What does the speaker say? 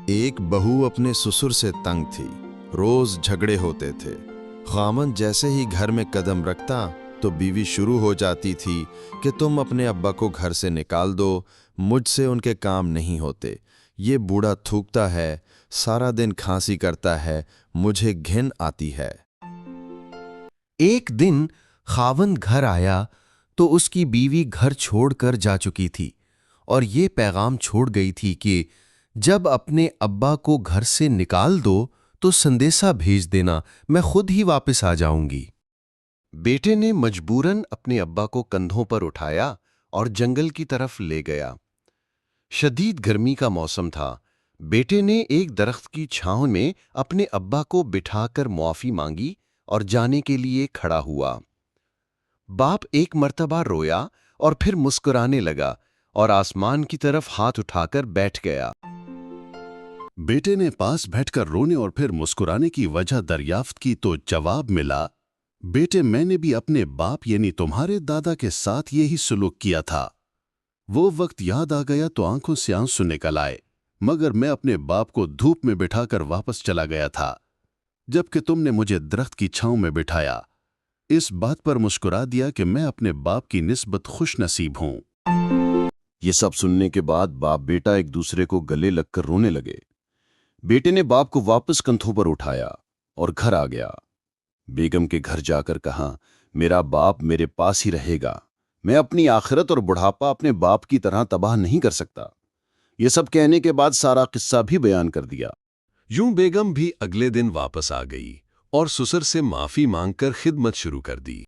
ایک बहू अपने ससुर से तंग थी। रोज झगड़े होते थे। खामन जैसे ही घर में कदम रखता तो बीवी शुरू हो जाती थी कि तुम अपने अब्बा को घर से निकाल दो, मुझसे उनके काम नहीं होते। ये बूढ़ा थूकता है, सारा दिन खांसी करता है, मुझे घिन आती है। एक दिन खावंद घर आया तो उसकी बीवी घर छोड़कर जा चुकी थी और ये पैगाम छोड़ गई थी कि जब अपने अब्बा को घर से निकाल दो तो संदेशा भेज देना, मैं खुद ही वापस आ जाऊंगी। बेटे ने मजबूरन अपने अब्बा को कंधों पर उठाया और जंगल की तरफ ले गया। शदीद गर्मी का मौसम था। बेटे ने एक दरख्त की छांव में अपने अब्बा को बिठाकर मुआफी मांगी और जाने के लिए खड़ा हुआ। बाप एक मर्तबा रोया और फिर मुस्कुराने लगा और आसमान की तरफ हाथ उठाकर बैठ गया। बेटे ने पास बैठकर रोने और फिर मुस्कुराने की वजह दरियाफ्त की तो जवाब मिला, बेटे मैंने भी अपने बाप यानी तुम्हारे दादा के साथ यही सुलूक किया था। वो वक्त याद आ गया तो आंखों से आंसू निकल आए, मगर मैं अपने बाप को धूप में बिठाकर वापस चला गया था, जबकि तुमने मुझे दरख्त की छांव में बिठाया। इस बात पर मुस्कुरा दिया कि मैं अपने बाप की निस्बत खुश नसीब हूं। ये सब सुनने के बाद बाप बेटा एक दूसरे को गले लगकर रोने लगे। बेटे ने बाप को वापस कंधों पर उठाया और घर आ गया। बेगम के घर जाकर कहा, मेरा बाप मेरे पास ही रहेगा, मैं अपनी आखिरत और बुढ़ापा अपने बाप की तरह तबाह नहीं कर सकता। ये सब कहने के बाद सारा किस्सा भी बयान कर दिया। यूं बेगम भी अगले दिन वापस आ गई और ससुर से माफी मांगकर खिदमत शुरू कर दी।